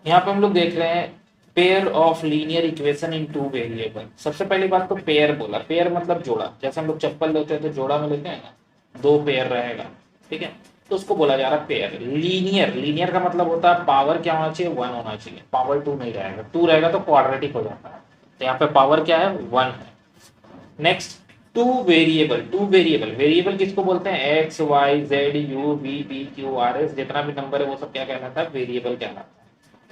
यहाँ पे हम लोग देख रहे हैं pair of linear equation in two variable. सबसे पहली बात तो पेयर बोला, पेयर मतलब जोड़ा। जैसे हम लोग चप्पल लेते हैं तो जोड़ा में लेते हैं ना, दो पेयर रहेगा, ठीक है, तो उसको बोला जा रहा है पेयर। लीनियर, लीनियर का मतलब होता है पावर क्या होना चाहिए, वन होना चाहिए, पावर टू नहीं रहेगा, टू रहेगा तो क्वाड्रेटिक हो जाता है। तो यहाँ पे पावर क्या है, वन है। Next, two variable, two variable, variable किसको बोलते हैं, X Y Z U V P Q R S, जितना भी नंबर है वो सब क्या कहलाता है, वेरिएबल कहलाता है।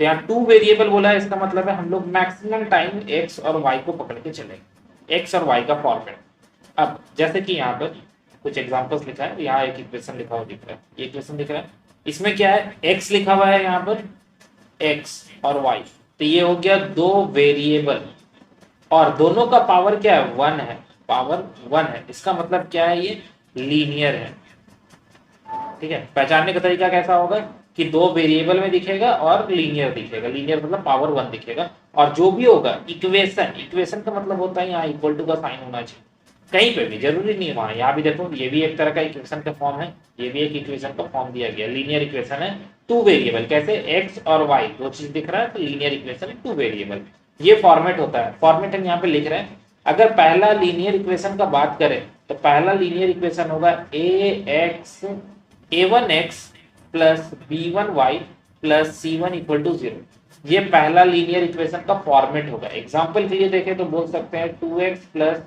तो यहाँ टू वेरिएबल बोला है, इसका मतलब है हम लोग मैक्सिमम टाइम एक्स और वाई को पकड़ के चलेंगे, एक्स और वाई का फॉर्मेट। अब जैसे कि यहाँ पर कुछ एग्जांपल्स लिखा है, यहाँ एक इक्वेशन लिखा हुआ दिख रहा है, ये इक्वेशन दिख रहा है, इसमें क्या है, एक्स लिखा हुआ है यहाँ पर, एक्स और वाई, तो ये हो गया दो वेरिएबल, और दोनों का पावर क्या है, वन है, पावर वन है। इसका मतलब क्या है, ये लीनियर है, ठीक है। पहचानने का तरीका कैसा होगा कि दो वेरिएबल में दिखेगा और लीनियर दिखेगा, लीनियर मतलब पावर वन दिखेगा, और जो भी होगा इक्वेशन, इक्वेशन का मतलब होता है यहाँ इक्वल टू का साइन होना चाहिए, कहीं पे भी, जरूरी नहीं है वहां, यहाँ भी देखो ये भी एक तरह का इक्वेशन का फॉर्म है, ये भी एक इक्वेशन का फॉर्म दिया गया, लीनियर इक्वेशन है टू वेरिएबल। कैसे, एक्स और वाई दो चीज दिख रहा है तो लीनियर इक्वेशन टू वेरिएबल, ये फॉर्मेट होता है। फॉर्मेट हम यहाँ पे लिख रहे हैं। अगर पहला लीनियर इक्वेशन का बात करें तो पहला लीनियर इक्वेशन होगा A one X plus B one Y plus C one equal to zero, ये पहला लीनियर इक्वेशन का फॉर्मेट होगा। एग्जाम्पल के लिए देखें तो बोल सकते हैं two X plus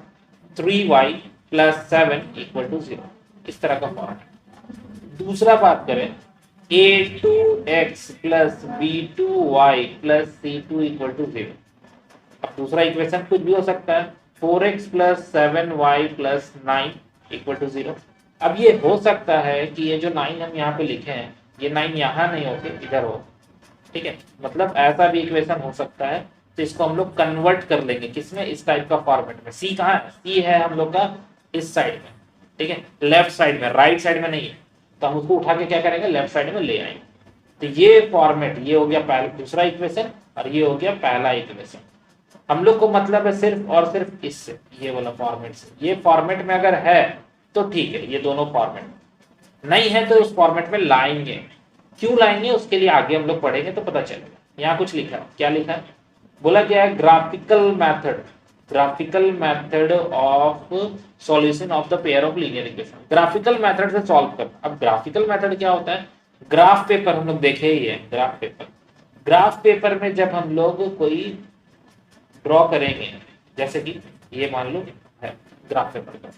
three Y plus seven equal to zero, इस तरह का फॉर्मेट। दूसरा बात करें, A two X plus B two Y plus C two equal to zero. अब दूसरा इक्वेशन कुछ भी हो सकता है, four X plus seven Y plus nine equal to zero. अब ये हो सकता है कि ये जो नाइन हम यहाँ पे लिखे हैं, ये नाइन यहाँ नहीं होके इधर हो, ठीक है, मतलब ऐसा भी इक्वेशन हो सकता है। तो इसको हम लोग कन्वर्ट कर लेंगे किसमें, इस टाइप का फॉर्मेट में। सी कहाँ है, सी है हम लोग का इस साइड में, ठीक है, लेफ्ट साइड में, राइट साइड में नहीं है, तो हम उसको उठा के क्या करेंगे, लेफ्ट साइड में ले आएंगे। तो ये फॉर्मेट, ये हो गया पहला दूसरा इक्वेशन, और ये हो गया पहला इक्वेशन। हम लोग को मतलब है सिर्फ और सिर्फ इससे, ये वाला फॉर्मेट से। ये फॉर्मेट में अगर है तो ठीक है, ये दोनों फॉर्मेट, नहीं है तो उस फॉर्मेट में लाएंगे। क्यों लाएंगे उसके लिए आगे हम लोग पढ़ेंगे तो पता चलेगा। यहाँ कुछ लिखा है, क्या लिखा है, बोला क्या है, graphical method, graphical method of solution of the pair of linear equation, graphical method से सॉल्व कर। अब ग्राफिकल मेथड क्या होता है, ग्राफ पेपर हम लोग देखे ही है, ग्राफ पेपर, ग्राफ पेपर में जब हम लोग कोई ड्रॉ करेंगे, जैसे कि ये मान लो है ग्राफ पेपर का,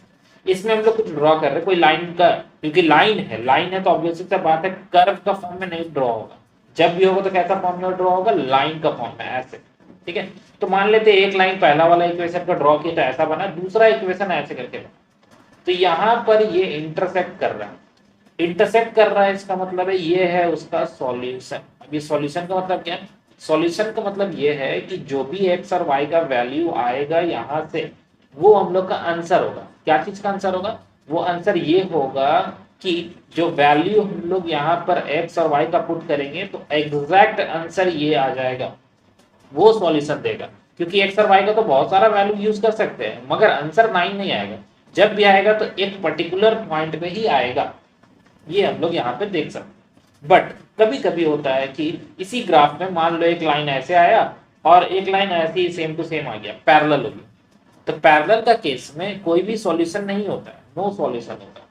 इसमें हम लोग कुछ ड्रॉ कर रहे हैं कोई लाइन का, क्योंकि लाइन है तो ऑब्वियसली सा बात है कर्व का फॉर्म में नहीं ड्रॉ होगा, जब भी होगा तो कैसा फॉर्म में ड्रॉ होगा, लाइन का फॉर्म में, ऐसे, ठीक है। तो मान लेते एक लाइन पहला वाला इक्वेशन का ड्रॉ किया तो ऐसा बना, दूसरा इक्वेशन ऐसे करके बना, तो यहाँ पर ये इंटरसेक्ट कर रहा है, इंटरसेक्ट कर रहा है, इसका मतलब है ये है उसका सॉल्यूशन। अब ये सॉल्यूशन का मतलब क्या है, सॉल्यूशन का मतलब ये है कि जो भी एक्स और वाई का वैल्यू आएगा यहाँ से, वो हम लोग का आंसर होगा। क्या चीज का आंसर होगा, वो आंसर ये होगा कि जो वैल्यू हम लोग यहाँ पर एक्स और वाई का पुट करेंगे तो एग्जैक्ट आंसर ये आ जाएगा, वो सॉल्यूशन देगा। क्योंकि एक्स और वाई का तो बहुत सारा वैल्यू यूज कर सकते हैं, मगर आंसर नाइन नहीं आएगा, जब भी आएगा तो एक पर्टिकुलर पॉइंट पे ही आएगा, ये हम लोग यहाँ पे देख सकते हैं। बट कभी कभी होता है कि इसी ग्राफ में मान लो एक लाइन ऐसे आया और एक लाइन ऐसे ही सेम टू सेम आ गया, पैरेलल हो गया, तो पैरेलल का केस में कोई भी सॉल्यूशन नहीं होता है, नो सॉल्यूशन होता है।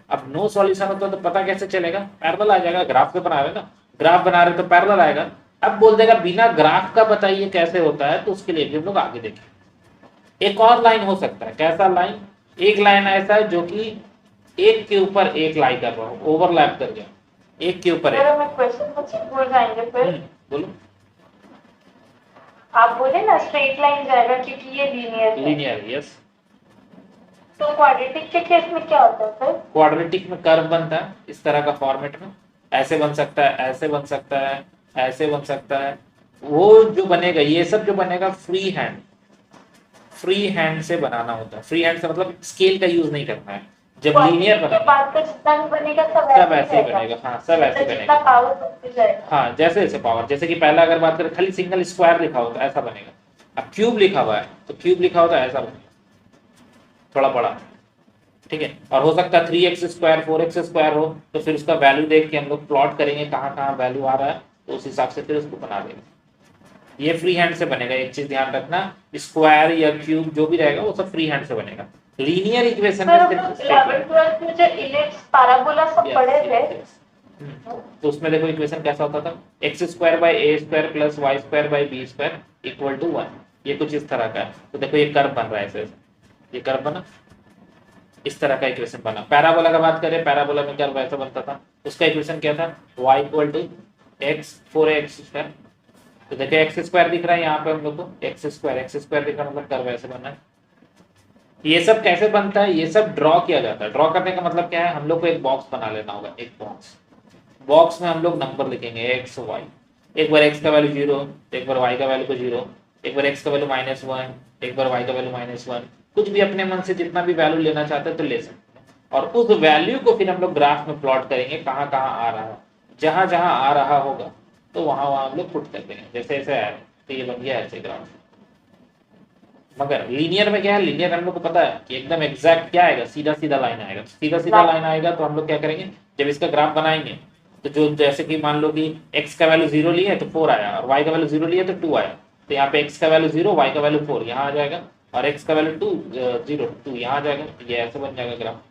अब नो सॉल्यूशन होता है तो पता कैसे चलेगा, पैरेलल आ जाएगा, ग्राफ पे बना रहे ना, ग्राफ बना रहे तो पैरेलल आएगा। अब बोल देगा बिना ग्राफ का बताइए कैसे होता है, तो उसके लिए भी हम लोग आगे देखें। एक और लाइन हो सकता है, कैसा लाइन, एक लाइन ऐसा है जो कि एक के ऊपर एक लाई कर रहा हो, ओवरलैप कर गया, एक के ऊपर एक। मैं क्वेश्चन कुछ भूल जाएंगे फिर। बोलो। आप बोले ना स्ट्रेट लाइन जाएगा क्योंकि ये लीनियर है, लीनियर, यस। तो क्वाड्रेटिक के केस में क्या होता है फिर? क्वाड्रेटिक में कर्व बनता है इस तरह का फॉर्मेट में, ऐसे बन सकता है, ऐसे बन सकता है, ऐसे बन सकता है। वो जो बनेगा, ये सब जो बनेगा फ्री हैंड, फ्री हैंड से बनाना होता है। फ्री हैंड से मतलब स्केल का यूज नहीं करना है। जब लीनियर के बनेगा बाद का जितना भी बनेगा सब सब ऐसे ऐसे ही ही बनेगा, रहेगा, हाँ सब ऐसे जितना बनेगा। पावर बढ़ती जाएगा। हाँ जैसे जैसे पावर, जैसे कि पहला अगर बात करें खाली सिंगल स्क्वायर लिखा होता है ऐसा बनेगा, अब क्यूब लिखा हुआ है तो क्यूब लिखा होता है ऐसा बनेगा, थोड़ा बड़ा, ठीक है। और हो सकता है three x square four x square हो, तो फिर उसका वैल्यू देख के हम लोग प्लॉट करेंगे कहाँ कहाँ वैल्यू आ रहा है, तो उस हिसाब से फिर उसको बना देगा। ये फ्री हैंड से बनेगा। एक चीज ध्यान रखना, स्क्वायर या क्यूब जो भी रहेगा वो सब फ्री हैंड से बनेगा। लीनियर इक्वेशन में सर हम सिर्फ लोग 11th 12th में जो इलिप्स पैराबोला सब पढ़े थे। तो उसमें देखो इक्वेशन कैसा होता था, X square by A square plus Y square by B square equal to 1। ये कुछ इस तरह का है। तो देखो ये कर्व बन रहा है ऐसे, ये कर्व बना, इस तरह का इक्वेशन बना। पैराबोला का बात करें, पैराबोला में कर्व ऐसा बनता था, उसका इक्वेशन क्या था, y equal to X 4x square. तो देखो एक्स स्क्वायर दिख रहा है यहाँ पे हम लोग को, एक्स स्क्वायर दिख रहा है, मतलब कर्व ऐसे बना है। ये सब कैसे बनता है, ये सब ड्रॉ किया जाता है। ड्रॉ करने का मतलब क्या है, हम लोग को एक बॉक्स बना लेना होगा। एक बॉक्स में हम लोग नंबर लिखेंगे एक्स वाई, एक बार एक्स का वैल्यू 0, एक बार वाई का वैल्यू को 0, एक बार एक्स का वैल्यू -1, एक बार वाई का वैल्यू -1। कुछ भी अपने मन से जितना भी वैल्यू लेना चाहते हैं तो ले सकते हैं, और उस वैल्यू को फिर हम लोग ग्राफ में प्लॉट करेंगे, कहाँ कहाँ आ रहा है। जहां जहां आ रहा होगा तो वहां वहां हम लोग पुट कर देंगे। जैसे ऐसे आया तो ये बन गया ऐसे ग्राफ। मगर लीनियर में क्या है, लीनियर हम लोग को पता है कि एकदम एग्जैक्ट क्या आएगा, सीधा सीधा लाइन आएगा। सीधा सीधा लाइन आएगा तो हम लोग क्या करेंगे, जब इसका ग्राफ बनाएंगे तो जो जैसे कि मान लो कि x का वैल्यू 0 लिया है तो 4 आया, और y का वैल्यू 0 लिया तो 2 आया। तो यहाँ पे x का वैल्यू 0, y का वैल्यू 4 यहाँ आ जाएगा, और x का वैल्यू 2 यहाँ आ जाएगा। ये ऐसे बन जाएगा ग्राफ,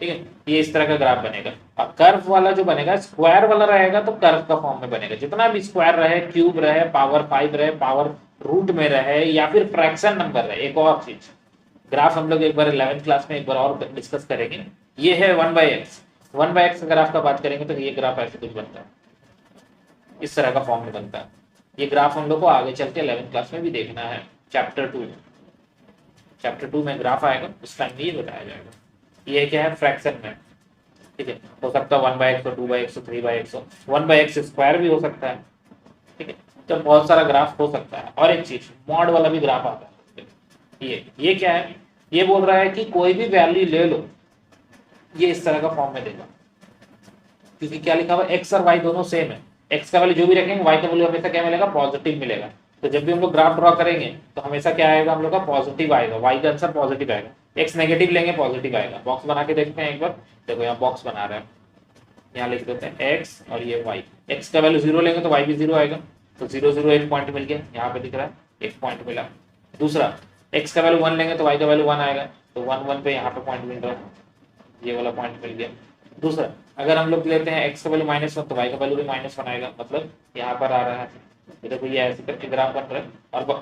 ठीक है। ये इस तरह का ग्राफ बनेगा। और कर्व वाला जो बनेगा, स्क्वायर वाला रहेगा तो कर्व का फॉर्म में बनेगा। जितना भी स्क्वायर रहे, क्यूब रहे, पावर 5 रहे, पावर रूट में रहे, या फिर फ्रैक्शन नंबर रहे। एक और चीज, ग्राफ हम लोग एक बार 11th क्लास में एक बार और डिस्कस करेंगे। ये है 1/x, 1/x ग्राफ का बात करेंगे तो ये ग्राफ ऐसे कुछ बनता है, इस तरह का फॉर्म में बनता है। ये ग्राफ हम लोग को आगे चल के 11th क्लास में भी देखना है। चैप्टर 2 में ग्राफ आएगा, उस टाइम में ये बताया जाएगा। ये क्या है, फ्रैक्शन में, ठीक है। हो सकता है 1/x हो, 2/x हो, 3/x हो, 1/x स्क्वायर भी हो सकता है, ठीक है। तो बहुत सारा ग्राफ हो सकता है। और एक चीज, मॉड वाला भी ग्राफ आता है। ये क्या है, ये बोल रहा है कि कोई भी वैल्यू ले लो, ये इस तरह का फॉर्म में देगा। क्योंकि क्या लिखा हुआ है, एक्स और वाई दोनों सेम है। एक्स का वैल्यू जो भी रखेंगे, वाई का वैल्यू हमेशा क्या मिलेगा, पॉजिटिव मिलेगा। तो जब भी हम लोग ग्राफ ड्रॉ करेंगे तो हमेशा क्या आएगा, हम लोग का पॉजिटिव आएगा, वाई का आंसर पॉजिटिव आएगा। एक्स नेगेटिव लेंगे, पॉजिटिव आएगा। बॉक्स बना के देखते हैं एक बार, देखो यहाँ बॉक्स बना रहे हैं, यहाँ लिख देते हैं एक्स और ये वाई। एक्स का वैल्यू 0 लेंगे तो वाई भी 0 आएगा, तो 0 0 एक पॉइंट मिल गया, यहाँ पे दिख रहा है एक पॉइंट मिला। दूसरा, एक्स का वैल्यू 1 लेंगे तो वाई का वैल्यू 1 आएगा, तो 1 1 पे यहाँ पे पॉइंट मिल रहा है, ये वाला पॉइंट मिल गया। दूसरा, अगर हम लोग लेते हैं एक्स का वैल्यू -1 तो वाई का वैल्यू भी -1 आएगा, मतलब यहाँ पर आ रहा है। ये देखो ये ऐसे करके ग्राफ बन रहा है,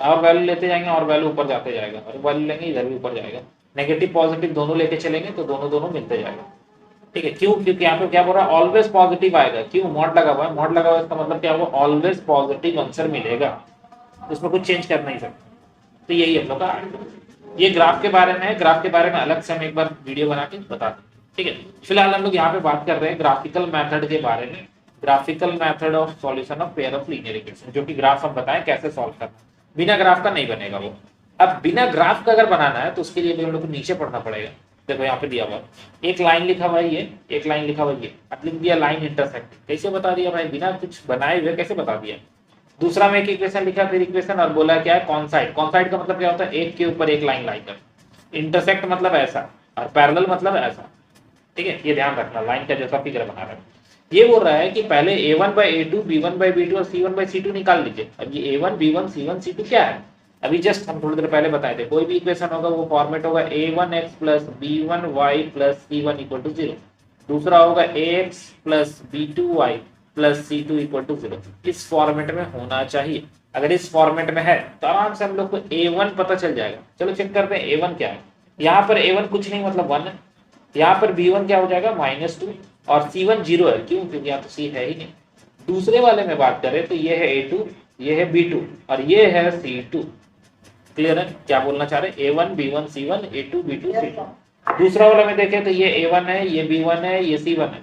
और वैल्यू लेते जाएंगे और वैल्यू ऊपर जाते जाएगा, और वैल्यू लेंगे इधर भी ऊपर जाएगा। नेगेटिव पॉजिटिव दोनों लेके चलेंगे तो दोनों दोनों मिलते जाएगा, ठीक है। क्यों, क्योंकि यहाँ पे क्या बोल रहा है, ऑलवेज पॉजिटिव आएगा। क्यों, मॉड लगा हुआ है, मॉड लगा हुआ है, इसका मतलब क्या हुआ, ऑलवेज पॉजिटिव आंसर मिलेगा, उसमें कुछ चेंज कर नहीं सकते। तो यही हम लोग का ये ग्राफ के बारे में है। ग्राफ के बारे में अलग से हम एक बार वीडियो बना के बता दें, ठीक है। फिलहाल हम लोग यहाँ पे बात कर रहे हैं ग्राफिकल मेथड के बारे में, graphical method of solution of pair of linear equation, जो कि ग्राफ हम बताएं कैसे सॉल्व करना। बिना ग्राफ का नहीं बनेगा वो। अब बिना ग्राफ का अगर बनाना है तो उसके लिए भी हम लोग को नीचे पढ़ना पड़ेगा। देखो यहाँ पे दिया हुआ एक लाइन लिखा हुआ है, ये एक लाइन लिखा हुआ है, ये लिख दिया लाइन इंटरसेक्ट। कैसे बता दिया भाई, बिना कुछ बनाए हुए कैसे बता दिया। दूसरा में एक इक्वेशन लिखा, फिर इक्वेशन, और बोला क्या है, कॉन्साइड। कॉन्साइड का मतलब क्या होता है, एक के ऊपर एक लाइन लाकर। इंटरसेक्ट मतलब ऐसा, और पैरेलल मतलब ऐसा, ठीक है। ये ध्यान रखना, लाइन का जैसा फिगर बना रहा है। ये बोल रहा है कि पहले a1/a2 b1/b2 और c1/c2 निकाल लीजिए। अब ये a1 b1 c1 c2 क्या है, अभी जस्ट हम थोड़ी देर पहले बताए थे। कोई भी इक्वेशन होगा वो फॉर्मेट होगा a1x + b1y + c1 = 0। दूसरा होगा ax + b2y + c2 = 0। इस फॉर्मेट में होना चाहिए। अगर इस फॉर्मेट में है तो आराम से हम लोग को a1 पता चल जाएगा। चलो चेक करते हैं a1 क्या है। यहाँ पर a1 कुछ नहीं, मतलब 1 है। यहाँ पर b1 क्या हो जाएगा, -2, और c1 0 है। क्यों, क्योंकि यहाँ तो c है ही नहीं। दूसरे वाले में बात करें तो ये है a2, ये है b2, और ये है c2। क्लियर है क्या बोलना चाह रहे, a1 b1 c1 a2 b2 c2। दूसरा वाला में देखें तो ये a1 है, ये b1 है, ये c1 है।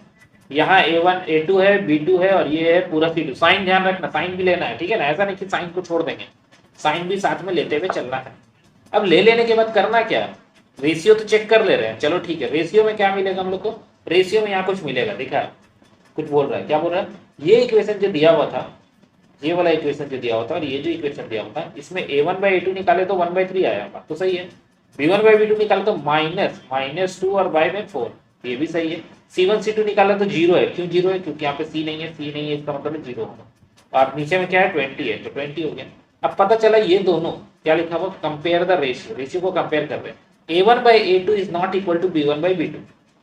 यहाँ a1 a2 है, b2 है, और ये है पूरा c2। साइन ध्यान रखना, साइन भी लेना है, ठीक है ना। ऐसा नहीं कि साइन को छोड़ देंगे, साइन भी साथ में लेते हुए चलना है। अब ले लेने के बाद करना क्या है, रेशियो तो चेक कर ले रहे हैं, चलो ठीक है। रेशियो में क्या मिलेगा हम लोग को, रेशियो में यहाँ कुछ मिलेगा, दिखा है कुछ बोल रहा है, क्या बोल रहा है। ये इक्वेशन जो दिया हुआ था, ये वाला इक्वेशन जो दिया हुआ था, और ये जो इक्वेशन दिया हुआ था, इसमें a1/a2 निकाले तो 1/3 आया, बात तो सही है। b1/b2 निकाले तो -2 और y में 4, ये भी सही है। C1 C2 निकाला तो 0 है, क्यों 0 है? क्योंकि यहाँ पे C नहीं है, C नहीं है इसका मतलब 0 होगा। और नीचे में क्या है 20 है, तो 20 हो गया। अब पता चला ये दोनों क्या लिखा हुआ, कंपेयर द रेशियो, रेशियो को कंपेयर कर रहे हैं। A1/A2 is not equal to B1/B2।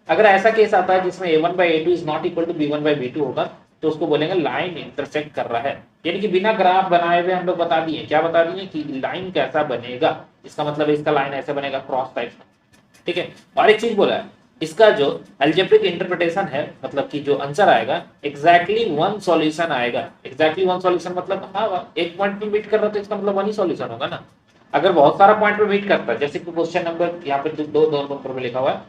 अगर ऐसा केस आता है जिसमें A1/A2 is not equal to B1/B2 होगा, तो उसको बोलेंगे लाइन इंटरसेक्ट कर रहा है। यानी कि बिना ग्राफ बनाए हुए हम लोग बता दिए, क्या बता दिए कि लाइन कैसा बनेगा, इसका मतलब इसका लाइन ऐसे बनेगा क्रॉस टाइप। ठीक है। और एक चीज बोला है, इसका जो अलजेब्रिक इंटरप्रिटेशन है, मतलब कि जो आंसर आएगा एग्जैक्टली वन सॉल्यूशन आएगा। एग्जैक्टली वन सॉल्यूशन मतलब हाँ एक पॉइंट पे मीट कर रहा, तो इसका मतलब वन ही सॉल्यूशन होगा ना। अगर बहुत सारा पॉइंट पे मीट करता है, जैसे कि क्वेश्चन नंबर यहाँ पे दो नंबर पे लिखा हुआ है,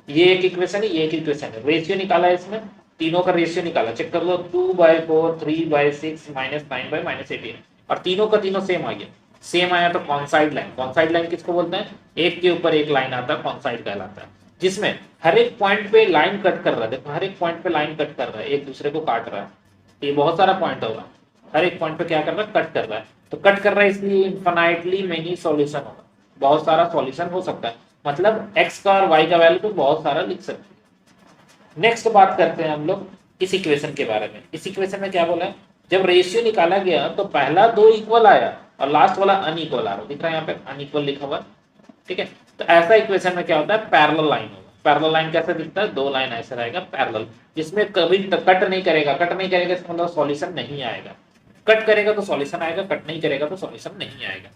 ये एक इक्वेशन है, ये एक इक्वेशन है, रेशियो निकाला है, इसमें तीनों का रेशियो निकाला, चेक कर लो 2/4 3/6 -9/-18 और तीनों का तीनों सेम आ गया। सेम आया तो कॉन्साइड लाइन, कॉन्साइड लाइन किसको बोलते हैं, एक के ऊपर एक लाइन आता है, कॉन्साइड कहलाता है, जिसमें हर एक पॉइंट पे लाइन कट कर रहा है। देखो हर एक पॉइंट पे लाइन कट कर रहा है, एक दूसरे को काट रहा है। ये बहुत सारा पॉइंट होगा, हर एक पॉइंट पे क्या कर रहा है, कट कर रहा है। तो कट कर रहा है इसलिए इनफाइनाइटली मेनी सॉल्यूशन होगा, बहुत सारा सॉल्यूशन हो सकता है, मतलब x का और y का वैल्यू तो बहुत सारा लिख सकते हैं। नेक्स्ट बात करते हैं हम लोग इस इक्वेशन के बारे में। इस इक्वेशन में क्या बोला है, जब रेशियो निकाला गया तो पहला दो इक्वल आया और लास्ट वाला अनइक्वल आ रहा, दिख रहा है यहाँ पे अनइक्वल लिखा हुआ। ठीक है, तो ऐसा इक्वेशन में क्या होता है, पैरेलल लाइन होगा। पैरेलल लाइन कैसे दिखता है, दो लाइन ऐसे रहेगा पैरेलल, जिसमें कभी कट नहीं करेगा, कट नहीं करेगा इसका मतलब सॉल्यूशन नहीं आएगा, कट करेगा तो सॉल्यूशन आएगा, कट नहीं करेगा तो सॉल्यूशन नहीं आएगा।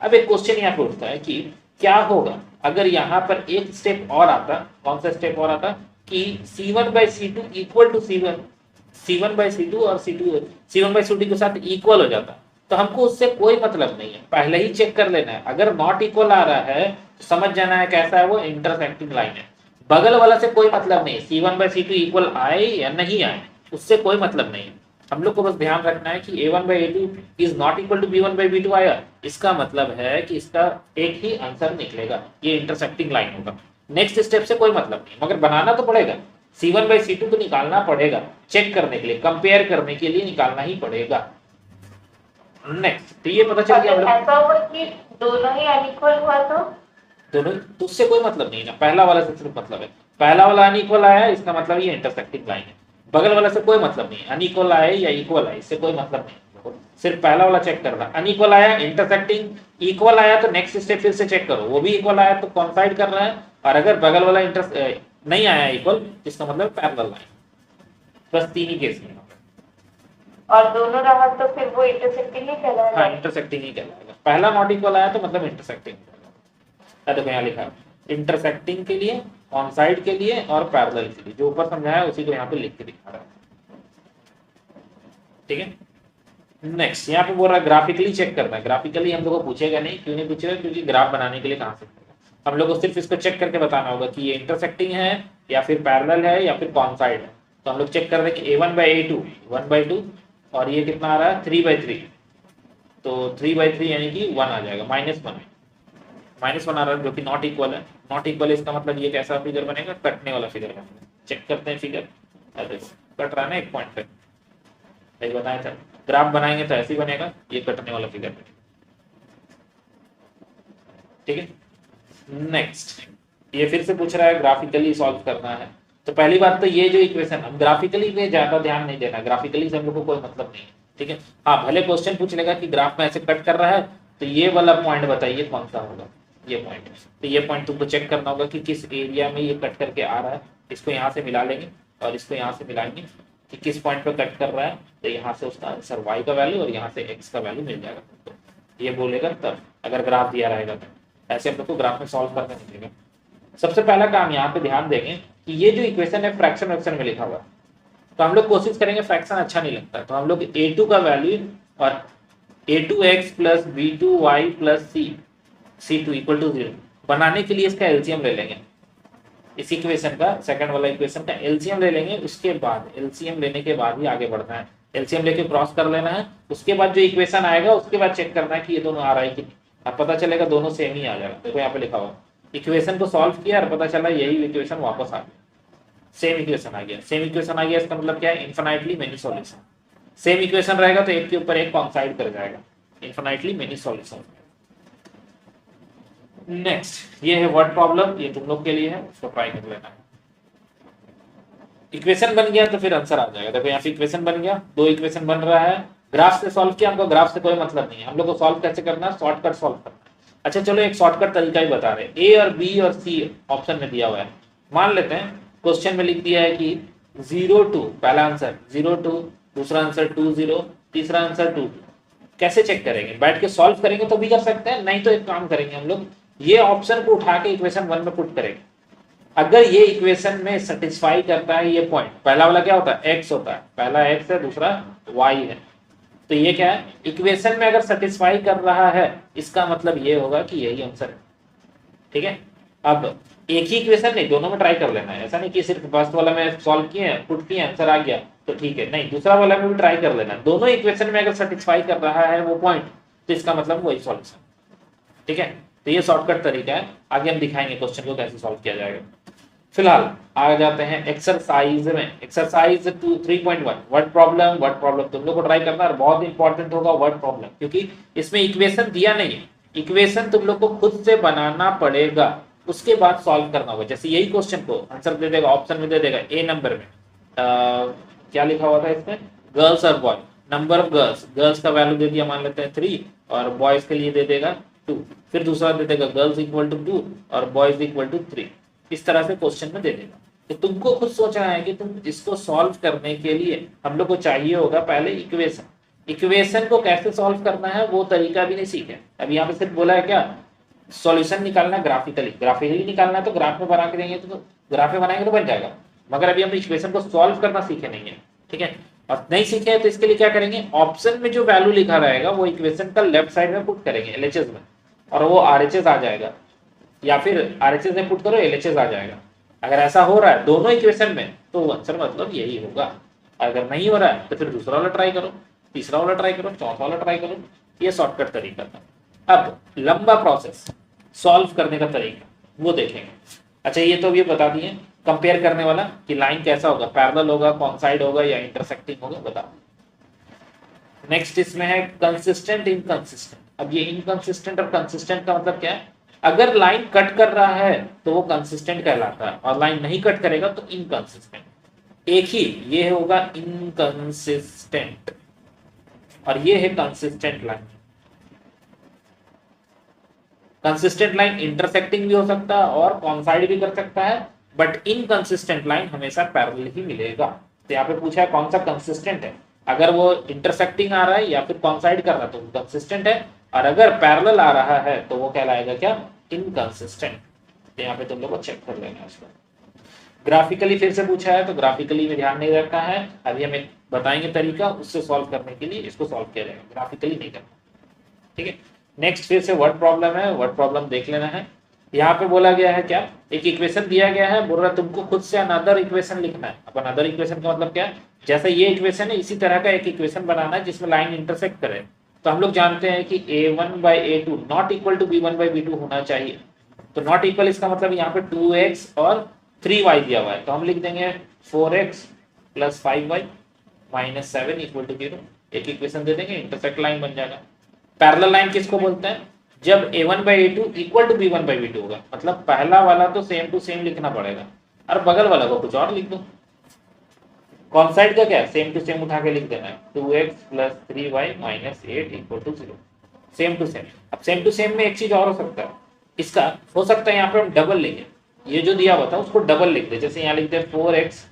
अब एक क्वेश्चन यहाँ पे उठता है कि क्या होगा अगर यहाँ पर एक स्टेप और आता, कौन सा स्टेप और आता कि C1/C2 इक्वल टू C1/C2 और C1/C2 के साथ इक्वल हो जाता, तो हमको उससे कोई मतलब नहीं है, पहले ही चेक कर लेना है। अगर नॉट इक्वल आ रहा है तो समझ जाना है कैसा है वो, इंटरसेक्टिंग लाइन है। बगल वाला से कोई मतलब नहीं, C1/C2 इक्वल आए या नहीं आए उससे कोई मतलब नहीं है। हम लोग को बस ध्यान रखना है कि A1/A2 is not equal to B1/B2 आया, इसका मतलब है कि इसका एक ही आंसर निकलेगा, ये इंटरसेक्टिंग लाइन होगा। नेक्स्ट स्टेप से कोई मतलब नहीं, मगर बनाना तो पड़ेगा, C1/C2 तो निकालना पड़ेगा, चेक करने के लिए, कंपेयर करने के लिए निकालना ही पड़ेगा। नेक्स्ट, तो ये पता चल गया हम लोग, ऐसा हुआ कि दोनों ही अनइक्वल हुआ दोनों तो उससे कोई मतलब नहीं ना, पहला वाला से सिर्फ मतलब है, पहला वाला अनइक्वल आया इसका मतलब ये इंटरसेक्टिंग लाइन है। बगल वाला से कोई मतलब नहीं, अनइक्वल आए या इक्वल आए इससे कोई मतलब नहीं, सिर्फ पहला वाला चेक करना। अनइक्वल आया इंटरसेक्टिंग, इक्वल आया तो नेक्स्ट स्टेप फिर से चेक करो, वो भी इक्वल आया तो कॉन्साइड कर रहा है, और अगर बगल वाला नहीं आया इक्वल इसका मतलब पैरेलल लाइन। बस तीन ही केस में, और दोनों रहा तो फिर वो इंटरसेक्टिंग ही कहलाएगा। हाँ इंटरसेक्टिंग ही कहलाएगा। पहला नॉट इक्वल आया तो मतलब इंटरसेक्टिंग, देखो यहाँ लिखा है इंटरसेक्टिंग के लिए, ऑन साइड के लिए और पैरेलल के लिए, जो ऊपर समझाया उसी को यहाँ पे लिख के दिखा रहा है। ठीक है, नेक्स्ट यहाँ पे बोल रहा है ग्राफिकली चेक करना है। ग्राफिकली हम लोग को पूछेगा नहीं, क्यों नहीं पूछेगा, क्योंकि ग्राफ बनाने के लिए कहाँ से, हम लोग को सिर्फ इसको चेक करके बताना होगा कि ये इंटरसेक्टिंग है या फिर पैरेलल है या फिर कॉन्साइड है। तो हम लोग चेक कर रहे हैं कि A1/A2 1/2 और ये कितना आ रहा है 3/3, तो 3/3 यानी कि 1 आ जाएगा, -1 आ रहा है जो कि नॉट इक्वल है। नॉट इक्वल इसका मतलब ये कैसा फिगर बनेगा, कटने वाला फिगर बनेगा। चेक करते हैं फिगर, कट रहा है ना एक पॉइंट पे, बताया था ग्राफ बनाएंगे तो ऐसे ही बनेगा, ये कटने वाला फिगर बनेगा। ठीक है, नेक्स्ट ये फिर से पूछ रहा है ग्राफिकली सॉल्व करना है। तो पहली बात तो ये जो इक्वेशन, हम ग्राफिकली में ज्यादा ध्यान नहीं देना, ग्राफिकली से हम लोग को कोई मतलब नहीं है। ठीक है, हाँ भले क्वेश्चन पूछ लेगा कि ग्राफ में ऐसे कट कर रहा है तो ये वाला पॉइंट बताइए कौन सा होगा, ये पॉइंट। तो ये पॉइंट तुमको चेक करना होगा कि किस एरिया में ये कट करके आ रहा है, इसको यहाँ से मिला लेंगे और इसको यहाँ से मिलाएंगे कि किस पॉइंट पे कट कर रहा है, तो यहाँ से उसका आंसर y का वैल्यू और यहाँ से x का वैल्यू मिल जाएगा। तो ये बोलेगा तब, अगर ग्राफ दिया रहेगा तो ऐसे हम लोग को ग्राफ में सॉल्व करना निकलेगा। सबसे पहला काम यहाँ पे ध्यान देंगे कि ये जो इक्वेशन है फ्रैक्शन में लिखा हुआ है, तो हम लोग कोशिश करेंगे, फ्रैक्शन अच्छा नहीं लगता, तो हम लोग a2 का वैल्यू और a2x + b2y + c2 = 0 बनाने के लिए इसका एलसीएम ले लेंगे। इस इक्वेशन का, सेकंड वाला इक्वेशन का एलसीएम ले लेंगे, उसके बाद एलसीएम लेने के बाद ही आगे बढ़ना है। एलसीएम लेके क्रॉस कर लेना है, उसके बाद जो इक्वेशन आएगा उसके बाद चेक करना है कि ये दोनों आ रहा है कि नहीं। अब पता चलेगा दोनों सेम ही आ जाएगा। देखो यहाँ पे लिखा हुआ इक्वेशन को सॉल्व किया और पता चला यही इक्वेशन वापस आ गया, सेम इक्वेशन आ गया। सेम इक्वेशन आ गया इसका मतलब क्या है, infinitely many solution. Same equation रहेगा तो एक के ऊपर एक कॉन्साइड कर जाएगा, इन्फिनिटली मेनी सॉल्यूशन। नेक्स्ट ये है वर्ड प्रॉब्लम, ये तुम लोग के लिए है, उसको ट्राई कर लेना है। इक्वेशन बन गया तो फिर आंसर आ जाएगा। देखो यहाँ पे इक्वेशन बन गया, दो इक्वेशन बन रहा है, ग्राफ से सॉल्व किया, हमको ग्राफ से कोई मतलब नहीं है, हम लोग को सॉल्व कैसे करना है, शॉर्टकट सॉल्व करना है। अच्छा चलो एक शॉर्टकट तरीका ही बता रहे हैं, ए और बी और सी ऑप्शन में दिया हुआ है। मान लेते हैं क्वेश्चन में लिख दिया है कि 0 2, पहला आंसर 0 2, दूसरा आंसर 2 0, तीसरा आंसर 2 2। कैसे चेक करेंगे, बैठ के सॉल्व करेंगे तो भी कर सकते हैं, नहीं तो एक काम करेंगे हम लोग, ये ऑप्शन को उठा के इक्वेशन 1 में पुट करेंगे। अगर ये इक्वेशन में सेटिस्फाई करता है ये पॉइंट, पहला वाला क्या होता है, एक्स होता है, पहला एक्स है, दूसरा वाई है, तो ये क्या है, इक्वेशन में अगर सेटिस्फाई कर रहा है, इसका मतलब ये होगा कि यही आंसर है। ठीक है, अब एक ही इक्वेशन नहीं, दोनों में ट्राई कर लेना है, ऐसा नहीं कि सिर्फ फर्स्ट वाला में सॉल्व किए पुट किए आंसर आ गया तो ठीक है, नहीं, दूसरा वाला में भी ट्राई कर लेना, दोनों इक्वेशन में अगर सेटिस्फाई कर रहा है वो पॉइंट, तो इसका मतलब वही सॉल्यूशन। ठीक है, तो ये शॉर्टकट तरीका है, आगे हम दिखाएंगे क्वेश्चन को कैसे सॉल्व किया जाएगा। फिलहाल आ जाते हैं एक्सरसाइज में, exercise 3.1 word problem. Word problem तुम लोग को ट्राई करना है, बहुत इंपॉर्टेंट होगा वर्ड प्रॉब्लम, क्योंकि इसमें इक्वेशन दिया नहीं है, इक्वेशन तुम लोग को खुद से बनाना पड़ेगा, उसके बाद सॉल्व करना होगा। जैसे यही क्वेश्चन को आंसर दे देगा, ऑप्शन में दे देगा ए नंबर में, क्या लिखा हुआ था इसमें, गर्ल्स और boy, number of girls, girls का वैल्यू दे दिया मान लेते हैं 3 और बॉयज के लिए दे देगा 2, फिर दूसरा दे देगा गर्ल्स इक्वल टू 2 और बॉयज इक्वल टू 3, इस तरह से क्वेश्चन में दे देगा। तो तुमको खुद सोचना है कि तुम इसको सॉल्व करने के लिए हम लोग को चाहिए होगा पहले इक्वेशन, इक्वेशन को कैसे सॉल्व करना है वो तरीका भी नहीं सीखे। अब यहाँ पे सिर्फ बोला है क्या, सॉल्यूशन निकालना ग्राफिकली, ग्राफिकली निकालना है तो ग्राफ में बना के देंगे, तो ग्राफ में बनाएंगे तो बन जाएगा, मगर अभी हम इक्वेशन को सॉल्व करना सीखे नहीं है। ठीक है, और नहीं सीखे हैं तो इसके लिए क्या करेंगे, ऑप्शन में जो वैल्यू लिखा रहेगा वो इक्वेशन का लेफ्ट साइड में पुट करेंगे एलएचएस में, और वो आरएचएस आ जाएगा, या फिर आरएचएस में पुट करो एलएचएस आ जाएगा। अगर ऐसा हो रहा है दोनों इक्वेशन में तो आंसर मतलब यही होगा, अगर नहीं हो रहा है तो फिर दूसरा वाला ट्राई करो, तीसरा वाला ट्राई करो, चौथा वाला ट्राई करो, ये शॉर्टकट तरीका था। अब लंबा प्रोसेस सॉल्व करने का तरीका वो देखेंगे। अच्छा ये तो अभी बता दिए, कंपेयर करने वाला कि लाइन कैसा होगा, पैरेलल होगा, कॉन्साइड होगा या इंटरसेक्टिंग होगा, बता। नेक्स्ट इसमें है कंसिस्टेंट इनकंसिस्टेंट। अब ये इनकंसिस्टेंट और कंसिस्टेंट का मतलब क्या है, अगर लाइन कट कर रहा है तो वो कंसिस्टेंट कहलाता है, और लाइन नहीं कट करेगा तो इनकंसिस्टेंट। एक ही ये होगा इनकंसिस्टेंट, और ये है consistent line. Consistent line intersecting भी हो सकता है और कॉन्साइड भी कर सकता है, बट इनकंसिस्टेंट लाइन हमेशा पैरेलल ही मिलेगा। तो यहाँ पे पूछा है कौन सा कंसिस्टेंट है, अगर वो इंटरसेक्टिंग आ रहा है या फिर कॉन्साइड कर रहा है तो वो कंसिस्टेंट है, और अगर पैरेलल आ रहा है तो वो कहलाएगा क्या, इनकंसिस्टेंट। तो यहाँ पे तुम लोग को चेक कर लेना है उसको। ग्राफिकली फिर से पूछा है तो ग्राफिकली में ध्यान नहीं रखा है, अभी हम एक बताएंगे तरीका, उससे सॉल्व करने के लिए इसको सॉल्व किया जाएगा, ग्राफिकली नहीं करना। ठीक है, नेक्स्ट फिर से वर्ड प्रॉब्लम है, वर्ड प्रॉब्लम देख लेना है। यहाँ पे बोला गया है क्या, एक इक्वेशन दिया गया है, बोल रहा है तुमको खुद से अनदर इक्वेशन लिखना है। अब अनदर इक्वेशन का मतलब क्या है, जैसे ये इक्वेशन है इसी तरह का एक इक्वेशन बनाना है जिसमें लाइन इंटरसेक्ट करे। तो हम लोग जानते हैं कि a1/a2 not equal to b1/b2 होना चाहिए, तो नॉट इक्वल इसका मतलब यहाँ पे 2x और 3y दिया हुआ है, तो हम लिख देंगे 4x + 5y - 7 = 0, एक इक्वेशन दे देंगे, इंटरसेक्ट लाइन बन जाएगा। पैरेलल लाइन किसको बोलते हैं, जब a1/a2 = b1/b2 होगा, मतलब पहला वाला तो सेम टू सेम लिखना पड़ेगा और बगल वाला को कुछ और लिख दो। कॉन्साइड का क्या है, सेम टू सेम उठा के लिख देना है, 2x + 3y - 8 = 0, same to same. अब सेम टू सेम में एक चीज और हो सकता है, इसका हो सकता है यहाँ पे हम डबल लेंगे, ये जो दिया हुआ था उसको डबल लिख दे, जैसे यहाँ लिखते हैं 4x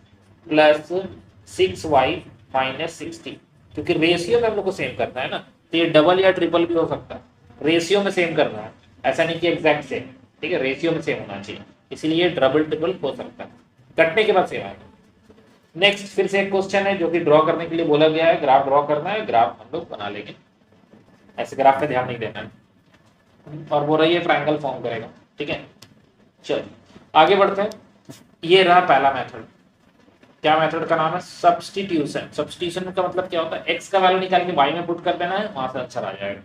+ 6y - 60, क्योंकि रेशियो में हम लोग को सेम करना है ना, तो ये डबल या ट्रिपल भी हो सकता है, रेशियो में सेम करना है, ऐसा नहीं कि एग्जैक्ट सेम। ठीक है, रेशियो में सेम होना चाहिए, इसीलिए डबल ट्रिपल हो सकता है, कटने के बाद सेम आएगा। नेक्स्ट फिर से एक क्वेश्चन है जो कि ड्रॉ करने के लिए बोला गया है, ग्राफ ड्रॉ करना है, ग्राफ हम लोग बना लेंगे, ऐसे ग्राफ पे ध्यान नहीं देना है, और वो रही है ट्रायंगल फॉर्म करेगा। ठीक है, चलो आगे बढ़ते हैं। ये रहा पहला मेथड, क्या मेथड का नाम है, सब्स्टिट्यूशन। सब्स्टिट्यूशन का मतलब क्या होता है, एक्स का वैल्यू निकाल के वाई में पुट कर देना है, वहां से आंसर आ जाएगा।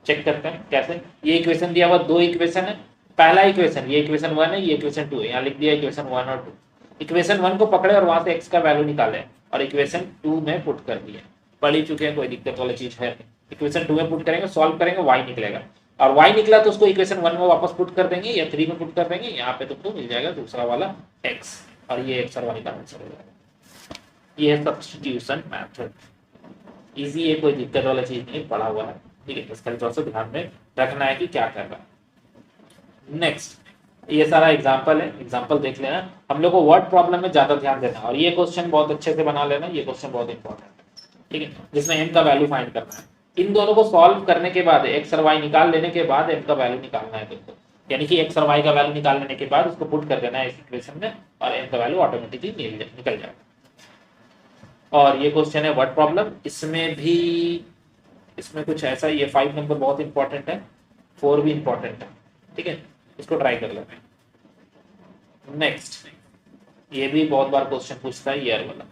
चेक करते हैं कैसे, ये इक्वेशन दिया हुआ, दो इक्वेशन है, पहला इक्वेशन ये इक्वेशन 1 है, ये इक्वेशन 2 है, यहाँ लिख दिया इक्वेशन 1 और 2। इक्वेशन 1 को पकड़े और वहां से एक्स का वैल्यू निकाले और इक्वेशन 2 में पुट कर दिए, पढ़ ही चुके हैं, कोई दिक्कत वाली चीज है। इक्वेशन 2 में पुट करेंगे, सॉल्व करेंगे, वाई निकलेगा, और y निकला तो उसको इक्वेशन 1 में वापस पुट कर देंगे या 3 में पुट कर देंगे, यहाँ पे तुमको मिल जाएगा दूसरा वाला x, और ये एक्स और वाई का आंसर हो जाएगा। ये है सब्स्टिट्यूशन मेथड। इजी है, कोई दिक्कत वाला चीज नहीं, पढ़ा हुआ है, ठीक है। इसका थोड़ा सा ध्यान में रखना है कि क्या कर रहा है। नेक्स्ट, ये सारा एग्जाम्पल है, एग्जाम्पल देख लेना। हम लोग को वर्ड प्रॉब्लम में ज्यादा ध्यान देना और ये क्वेश्चन बहुत अच्छे से बना लेना, ये क्वेश्चन बहुत इंपॉर्टेंट है, ठीक है, जिसमें एम का वैल्यू फाइंड करना है। इन दोनों को सॉल्व करने के बाद एक्स और वाई निकाल लेने के बाद एम का वैल्यू निकालना है तुमको, यानी कि एक्स और वाई का वैल्यू निकाल लेने के बाद उसको पुट कर देना है इस इक्वेशन में और एम का वैल्यू ऑटोमेटिकली निकल जाएगा। और ये क्वेश्चन है वर्ड प्रॉब्लम, इसमें कुछ ऐसा, ये 5 नंबर बहुत इंपॉर्टेंट है, 4 भी इंपॉर्टेंट है, ठीक है, इसको ट्राई कर लेते हैं। नेक्स्ट, ये भी बहुत बार क्वेश्चन पूछता है ईयर वाला,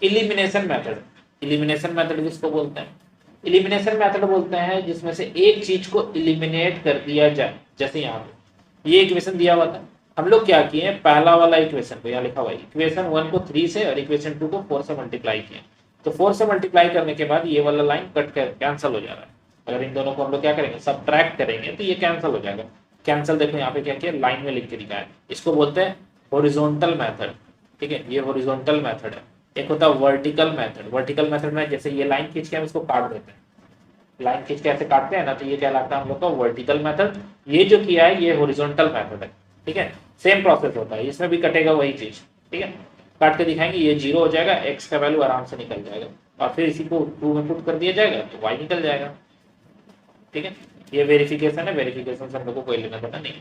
इलिमिनेशन मेथड। इलिमिनेशन मेथड किसको बोलते हैं? इलिमिनेशन मेथड बोलते हैं जिसमें से एक चीज को इलिमिनेट कर दिया जाए। जैसे यहाँ पे ये इक्वेशन दिया हुआ था, हम लोग क्या किए, पहला वाला इक्वेशन को यहाँ लिखा हुआ है, इक्वेशन 1 को 3 से और इक्वेशन 2 को 4 से मल्टीप्लाई किए। तो 4 से मल्टीप्लाई करने के बाद ये वाला लाइन कट कर कैंसिल हो जा रहा है। अगर इन दोनों को हम लोग क्या करेंगे, सब्ट्रैक्ट करेंगे तो ये कैंसिल हो जाएगा। कैंसिल देखो यहाँ पे क्या किया, लाइन में लिख के दिखाया है। इसको बोलते हैं हॉरिजॉन्टल मेथड, ठीक है, ये हॉरिजॉन्टल मेथड है। एक होता है वर्टिकल मेथड। वर्टिकल मेथड में जैसे ये लाइन खींच के हम इसको काट देते हैं, लाइन खींच के ऐसे काटते हैं ना, तो ये कहलाता है हम लोग का वर्टिकल मेथड। ये जो किया है ये हॉरिजॉन्टल मेथड है, ठीक है। सेम प्रोसेस होता है, इसमें भी कटेगा वही चीज, ठीक है। काट के दिखाएंगे, ये 0 हो जाएगा, एक्स का वैल्यू आराम से निकल जाएगा और फिर इसी को 2 में पुट कर दिया जाएगा तो वाई निकल जाएगा, ठीक है। ये वेरिफिकेशन है, वेरिफिकेशन से हम लोग को कोई लेना देना नहीं।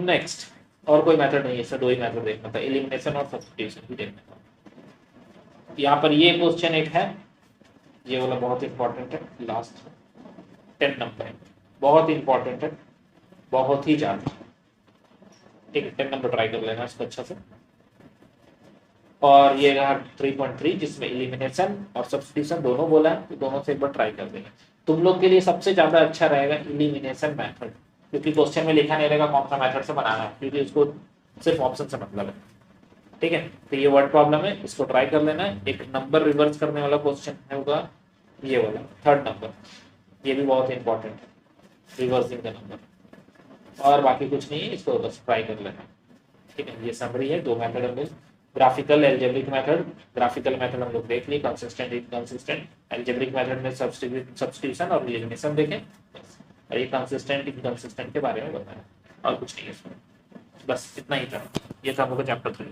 नेक्स्ट, और कोई मेथड नहीं है, इससे 2 ही मेथड देखना था, एलिमिनेशन और सब्स्टिट्यूशन भी देखना था। यहाँ पर ये क्वेश्चन एक है, ये वाला बहुत इंपॉर्टेंट है, लास्ट 10 नंबर है, बहुत इंपॉर्टेंट है, बहुत ही ज्यादा, ठीक है। 10 नंबर ट्राई कर लेना इसको अच्छा से। और ये रहा 3.3 जिसमें एलिमिनेशन और सब्स्टिट्यूशन दोनों बोला है, तो दोनों से एक बार ट्राई कर देंगे। तुम लोग के लिए सबसे ज्यादा अच्छा रहेगा एलिमिनेशन मेथड, क्योंकि क्वेश्चन में लिखा नहीं रहेगा कौन सा मेथड से बनाना है, क्योंकि उसको सिर्फ ऑप्शन से मतलब है, ठीक है। तो ये वर्ड प्रॉब्लम है, इसको ट्राई कर लेना है। एक नंबर रिवर्स करने वाला क्वेश्चन है होगा ये वाला 3rd नंबर, ये भी बहुत इंपॉर्टेंट है, रिवर्सिंग द नंबर। और बाकी कुछ नहीं है, इसको बस ट्राई कर लेना, ठीक है। ये समरी है, 2 मेथड होंगे, graphical algebraic method. Graphical method हम लोग देख लिए, कंसिस्टेंट इनकंसिस्टेंट। एल्जेब्रिक मेथड में सब्स्टिट्यूशन और एलिमिनेशन देखें, और ये कंसिस्टेंट इनकंसिस्टेंट के बारे में बताया, और कुछ नहीं है इसमें, बस इतना ही था। ये था हम लोग का चैप्टर 3।